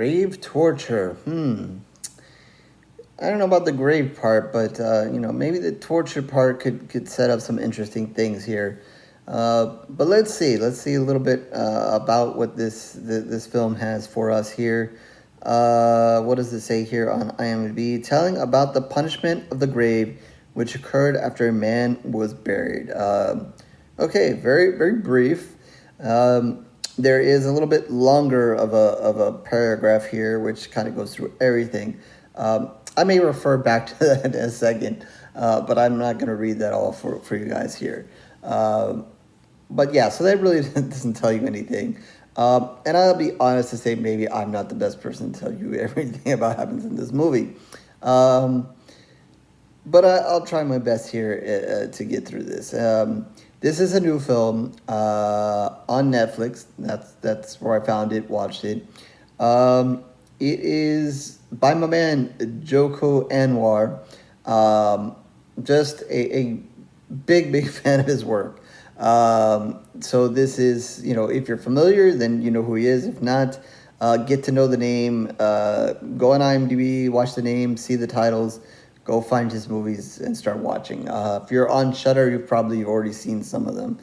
grave torture. I don't know about the grave part, but maybe the torture part could set up some interesting things here. But let's see. Let's see a little bit about what this film has for us here. What does it say here on IMDb? Telling about the punishment of the grave, which occurred after a man was buried. Okay, very very brief. There is a little bit longer of a paragraph here, which kind of goes through everything. I may refer back to that in a second, but I'm not going to read that all for you guys here. But yeah, so that really doesn't tell you anything. And I'll be honest to say, maybe I'm not the best person to tell you everything about what happens in this movie. But I'll try my best here to get through this. This is a new film on Netflix. That's where I found it, watched it. It is by my man Joko Anwar. Just a big fan of his work. So this is, if you're familiar, then you know who he is. If not, get to know the name. Go on IMDb, watch the name, see the titles. Go find his movies and start watching. If you're on Shudder, you've probably already seen some of them.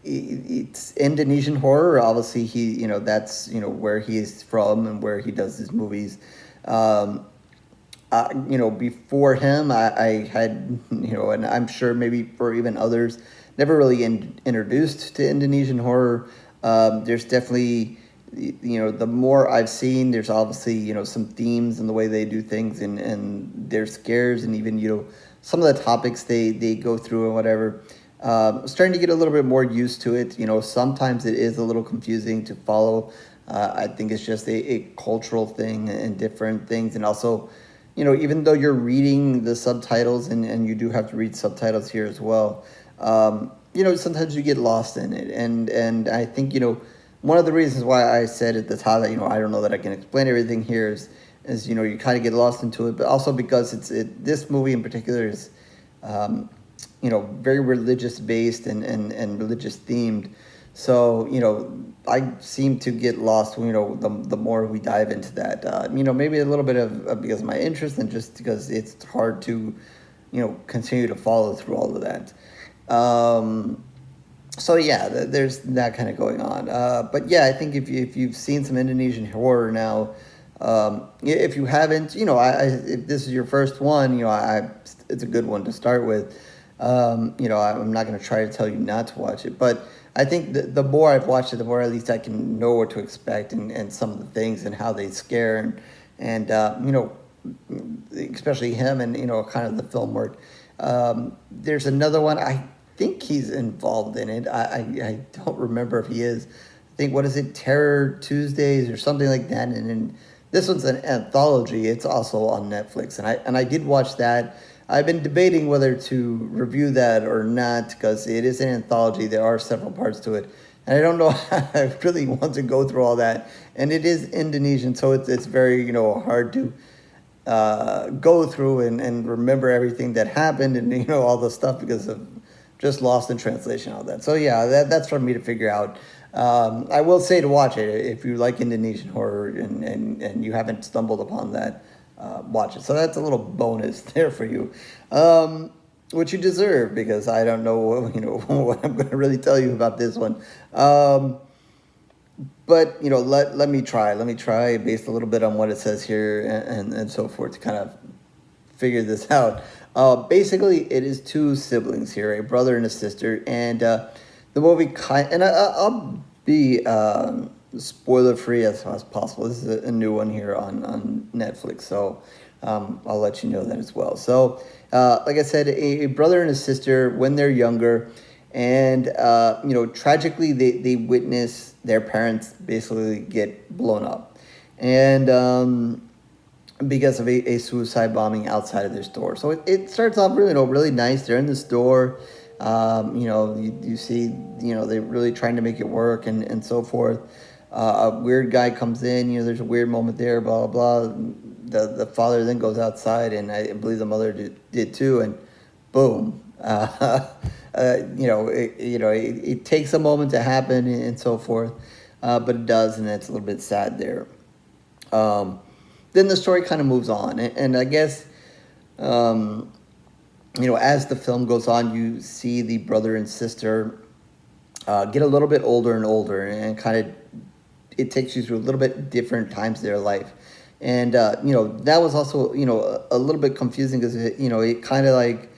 It's Indonesian horror. Obviously, that's where he is from and where he does his movies. Before him, I had, and I'm sure maybe for even others, never really introduced to Indonesian horror. There's definitely, the more I've seen, there's obviously, some themes in the way they do things and their scares and even, some of the topics they go through and whatever. Starting to get a little bit more used to it. Sometimes it is a little confusing to follow. I think it's just a cultural thing and different things. And also, even though you're reading the subtitles and you do have to read subtitles here as well, sometimes you get lost in it. And I think, one of the reasons why I said at the top that, I don't know that I can explain everything here is you kind of get lost into it, but also because this movie in particular is, very religious based and religious themed. So, I seem to get lost, the more we dive into that. Maybe a little bit of because of my interest and just because it's hard to, continue to follow through all of that. So yeah, there's that kind of going on. But yeah, I think if you've seen some Indonesian horror now, if you haven't, if this is your first one, it's a good one to start with. I'm not going to try to tell you not to watch it, but I think the more I've watched it, the more at least I can know what to expect and some of the things and how they scare and especially him and, kind of the film work. There's another one. I think he's involved in it. I don't remember if he is. I think, what is it, Terror Tuesdays or something like that. And this one's an anthology. It's also on Netflix. And I did watch that. I've been debating whether to review that or not because it is an anthology. There are several parts to it. And I don't know how I really want to go through all that. And it is Indonesian, so it's very, hard to go through and remember everything that happened and, all the stuff because of just lost in translation, all that. So yeah, that's for me to figure out. I will say to watch it if you like Indonesian horror and you haven't stumbled upon that. Watch it. So that's a little bonus there for you, which you deserve because I don't know, what I'm going to really tell you about this one. But let me try based a little bit on what it says here and so forth to kind of figure this out. Basically, it is two siblings here, a brother and a sister, and the movie I'll be spoiler free as possible. This is a new one here on Netflix, so I'll let you know that as well. So, like I said, a brother and a sister when they're younger, and tragically they witness their parents basically get blown up, and because of a suicide bombing outside of their store. So it starts off really nice. They're in the store. You see, they're really trying to make it work and so forth. A weird guy comes in, there's a weird moment there, blah, blah, blah. The father then goes outside, and I believe the mother did too, and boom. It takes a moment to happen and so forth. but it does, and it's a little bit sad there. Um, then the story kind of moves on, and I guess, um, as the film goes on, you see the brother and sister get a little bit older and older, and kind of it takes you through a little bit different times of their life. And that was also a little bit confusing because it kind of like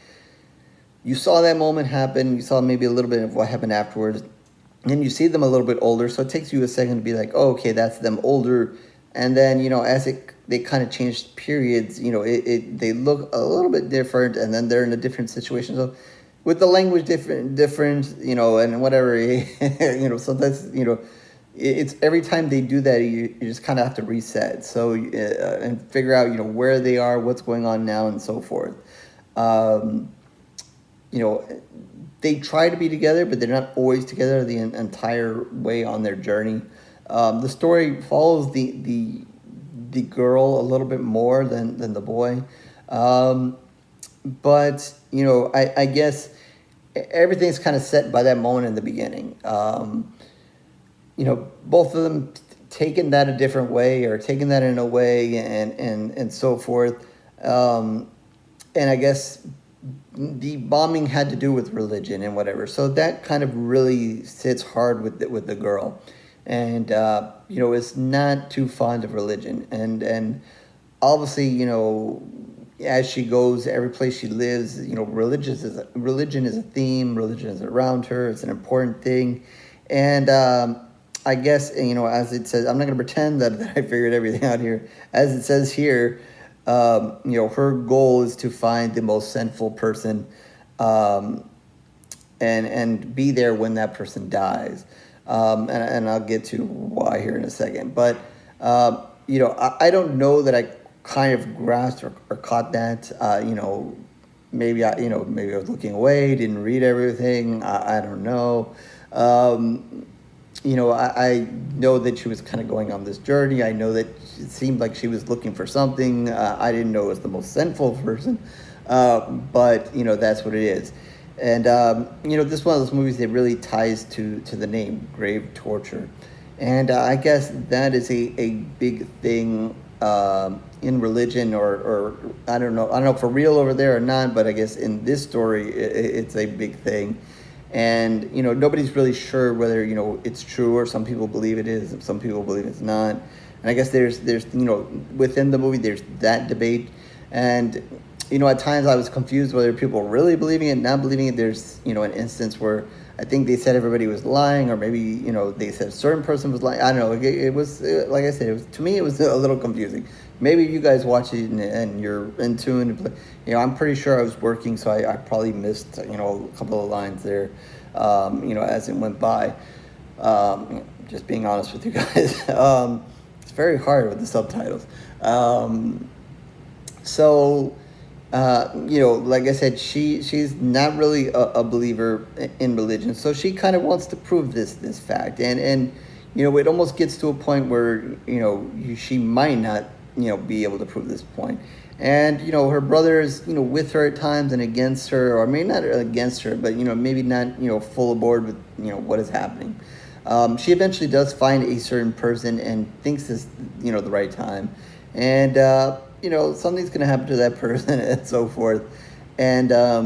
you saw that moment happen, you saw maybe a little bit of what happened afterwards, and then you see them a little bit older, so it takes you a second to be like, oh, okay, that's them older. And then as they kind of change periods, they look a little bit different, and then they're in a different situation. So with the language different, and whatever, so that's it's every time they do that, you just kind of have to reset. So and figure out where they are, what's going on now, and so forth. Um, they try to be together, but they're not always together the entire way on their journey. The story follows the girl a little bit more than the boy, but I guess everything's kind of set by that moment in the beginning. Both of them taking that a different way, or taking that in a way, and so forth. And I guess the bombing had to do with religion and whatever, so that kind of really sits hard with the girl, and is not too fond of religion, and obviously as she goes every place she lives, religion is a theme, religion is around her, it's an important thing. And I guess, as it says, I'm not going to pretend that I figured everything out here. As it says here, her goal is to find the most sinful person, and be there when that person dies. And I'll get to why here in a second. But, I don't know that I kind of grasped or caught that. Maybe maybe I was looking away, didn't read everything. I don't know. I know that she was kind of going on this journey. I know that it seemed like she was looking for something. I didn't know it was the most sinful person, but that's what it is. And this is one of those movies that really ties to the name, grave torture, and I guess that is a big thing in religion, or I don't know for real over there or not, but I guess in this story it's a big thing. And nobody's really sure whether it's true, or some people believe it is, and some people believe it's not. And I guess there's within the movie there's that debate. And at times I was confused whether people were really believing it, not believing it. There's an instance where I think they said everybody was lying, or maybe they said a certain person was lying. I don't know. It was like I said, to me it was a little confusing. Maybe you guys watch it and you're in tune. I'm pretty sure I was working, so I probably missed a couple of lines there, as it went by. Just being honest with you guys, it's very hard with the subtitles. Like I said, she's not really a believer in religion, so she kind of wants to prove this fact, and it almost gets to a point where she might not be able to prove this point. And her brother is with her at times and against her, or maybe not against her, but maybe not full aboard with what is happening. She eventually does find a certain person and thinks this the right time, and something's gonna happen to that person and so forth. And I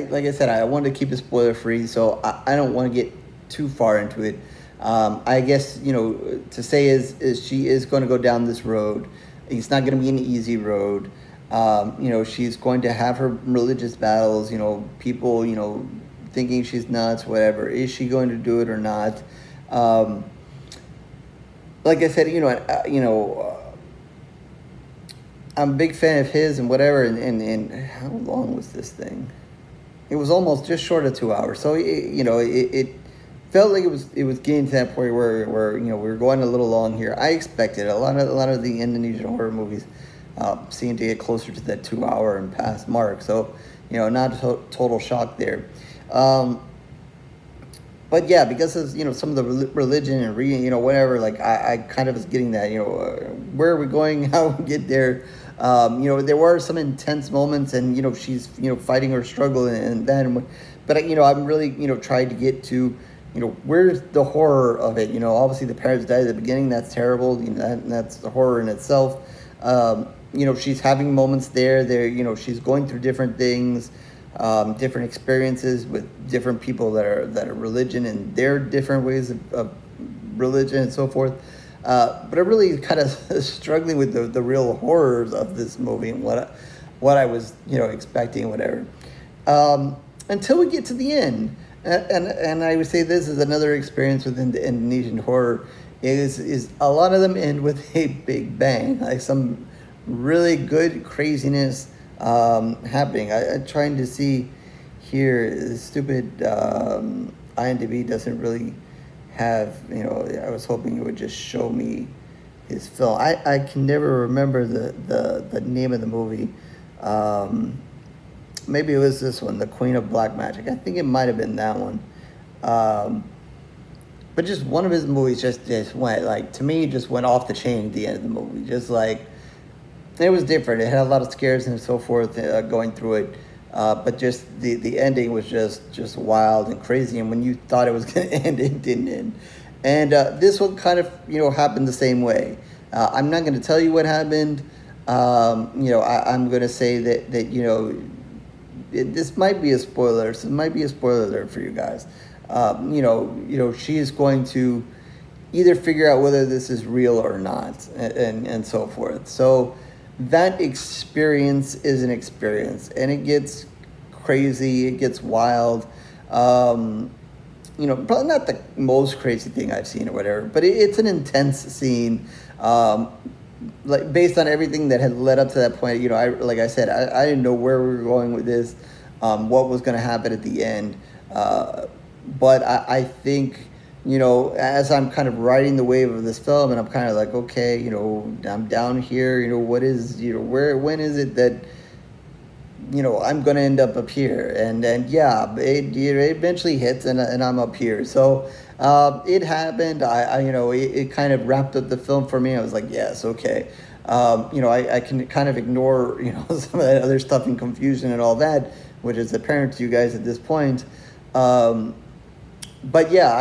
like I said, I wanted to keep it spoiler free, so I don't want to get too far into it. I guess to say is she is going to go down this road. It's not going to be an easy road. She's going to have her religious battles. People thinking she's nuts, whatever. Is she going to do it or not? Like I said, I'm a big fan of his and whatever. And how long was this thing? It was almost just short of 2 hours. So it felt like it was getting to that point where we were going a little long here. I expected a lot of the Indonesian horror movies seem to get closer to that 2 hour and past mark. So not a total shock there. But yeah, because of some of the religion and reading, whatever, like I kind of was getting that, where are we going, how we get there. There were some intense moments, and she's fighting her struggle and that, but I'm really trying to get to where's the horror of it? Obviously the parents died at the beginning. That's terrible. That's the horror in itself. She's having moments there. She's going through different things, different experiences with different people that are religion and their different ways of religion and so forth. But I'm really kind of struggling with the real horrors of this movie and what I was expecting, whatever. Until we get to the end, and I would say this is another experience within the Indonesian horror is a lot of them end with a big bang, like some really good craziness happening. I'm trying to see here. The stupid IMDb doesn't really have, I was hoping it would just show me his film. I can never remember the name of the movie. Maybe it was this one, The Queen of Black Magic. I think it might have been that one. But just one of his movies just went, like, to me, just went off the chain at the end of the movie. Just like, it was different. It had a lot of scares and so forth going through it. But just the ending was just wild and crazy. And when you thought it was going to end, it didn't end. And this one kind of, happened the same way. I'm not going to tell you what happened. I'm going to say that this might be a spoiler. So it might be a spoiler alert for you guys. She is going to either figure out whether this is real or not, and so forth. So that experience is an experience, and it gets crazy, it gets wild. Probably not the most crazy thing I've seen or whatever, but it's an intense scene. Like, based on everything that had led up to that point, like I said, I didn't know where we were going with this, what was going to happen at the end. But I think, as I'm kind of riding the wave of this film, and I'm kind of like, okay, I'm down here, what is, when is it that, I'm going to end up here? And yeah, it eventually hits, and I'm up here. So it happened. It kind of wrapped up the film for me. I was like, yes, okay. I can kind of ignore, some of that other stuff and confusion and all that, which is apparent to you guys at this point. But yeah,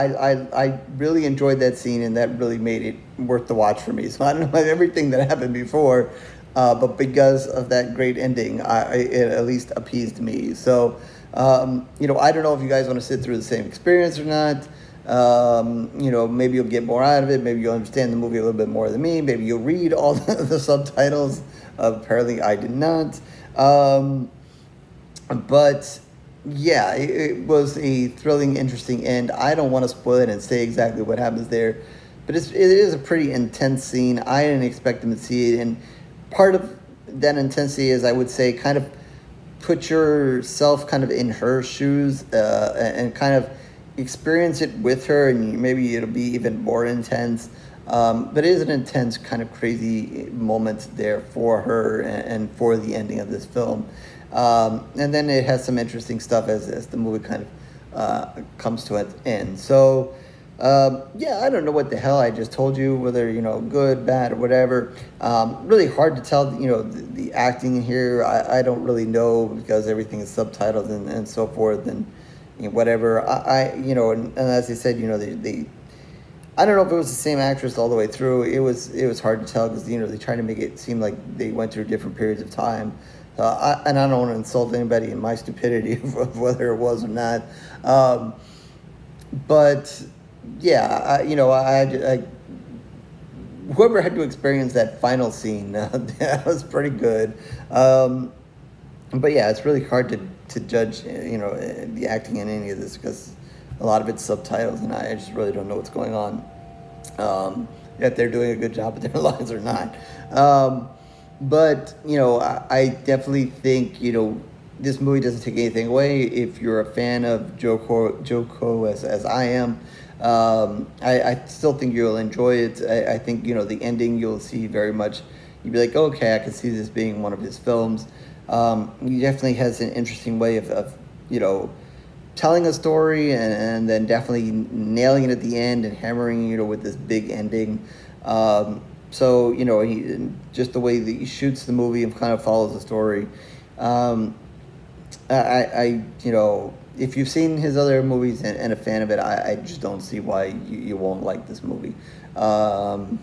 I really enjoyed that scene, and that really made it worth the watch for me. So I don't know about everything that happened before, but because of that great ending, it at least appeased me. So, I don't know if you guys want to sit through the same experience or not. Maybe you'll get more out of it. Maybe you'll understand the movie a little bit more than me. Maybe you'll read all the subtitles. Apparently I did not. But yeah, it was a thrilling, interesting end. I don't want to spoil it and say exactly what happens there, but it is a pretty intense scene. I didn't expect them to see it, and part of that intensity is, I would say, kind of put yourself kind of in her shoes and kind of experience it with her, and maybe it'll be even more intense. But it is an intense, kind of crazy moment there for her and for the ending of this film. And then it has some interesting stuff as the movie kind of comes to an end. So, yeah, I don't know what the hell I just told you, whether, good, bad, or whatever. Really hard to tell, the acting in here. I don't really know, because everything is subtitled and so forth, and whatever. And as I said, I don't know if it was the same actress all the way through. It was hard to tell, because, they tried to make it seem like they went through different periods of time. And I don't want to insult anybody in my stupidity of whether it was or not. But yeah, I whoever had to experience that final scene, that was pretty good. But yeah, it's really hard to judge, the acting in any of this, because a lot of it's subtitles, and I just really don't know what's going on. If they're doing a good job with their lines or not. But, I definitely think, this movie doesn't take anything away. If you're a fan of Joko as I am, I still think you'll enjoy it. I think, the ending you'll see very much. You'll be like, okay, I can see this being one of his films. He definitely has an interesting way of telling a story, and then definitely nailing it at the end and hammering, with this big ending. So, he just the way that he shoots the movie and kind of follows the story. if you've seen his other movies and a fan of it, I just don't see why you won't like this movie. Um,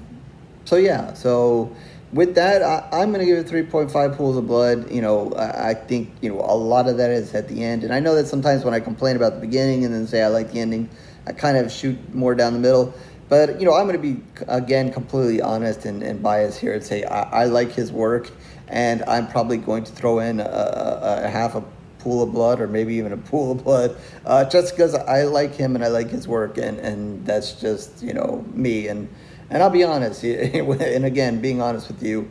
so yeah, so with that, I'm gonna give it 3.5 pools of blood. I think a lot of that is at the end, and I know that sometimes when I complain about the beginning and then say I like the ending, I kind of shoot more down the middle. But I'm gonna be again completely honest and biased here and say I like his work, and I'm probably going to throw in a half a pool of blood or maybe even a pool of blood, just because I like him and I like his work, and that's just me. And I'll be honest, and again, being honest with you,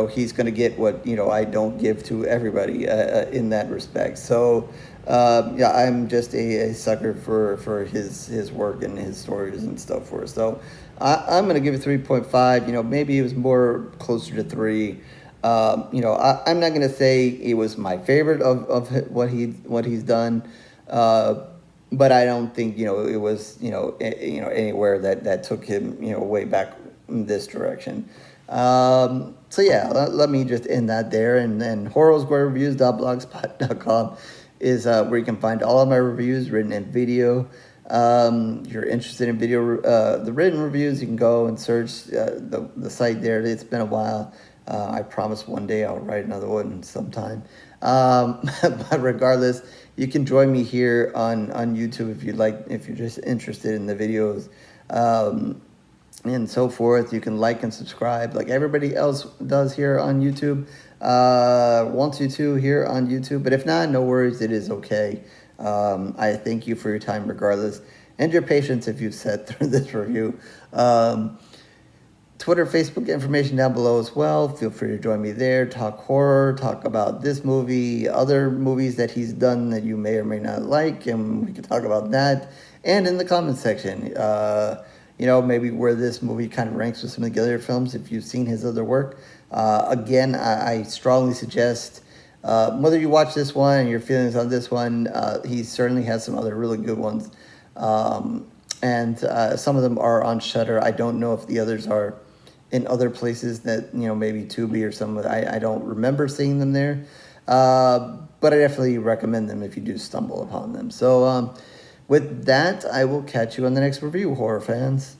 he's going to get what I don't give to everybody in that respect. So yeah, I'm just a sucker for his work and his stories and stuff for us. So I'm going to give it 3.5. Maybe it was more closer to 3. I'm not going to say it was my favorite of what he's done. But I don't think it was anywhere that took him way back in this direction. So yeah, let me just end that there, and then horrorsquarereviews.blogspot.com is where you can find all of my reviews written in video. If you're interested in video, the written reviews, you can go and search the site there. It's been a while. I promise one day I'll write another one sometime. But regardless, you can join me here on YouTube if if you're just interested in the videos, and so forth. You can like and subscribe like everybody else does here on YouTube. Wants you to here on YouTube, but if not, no worries, it is okay. I thank you for your time regardless, and your patience if you've sat through this review. Twitter, Facebook information down below as well. Feel free to join me there. Talk horror, talk about this movie, other movies that he's done that you may or may not like, and we can talk about that. And in the comments section, maybe where this movie kind of ranks with some of the other films if you've seen his other work. Again, I strongly suggest, whether you watch this one and your feelings on this one, he certainly has some other really good ones. And some of them are on Shudder. I don't know if the others are in other places that, maybe Tubi or some. I don't remember seeing them there. But I definitely recommend them if you do stumble upon them. So with that, I will catch you on the next review, horror fans.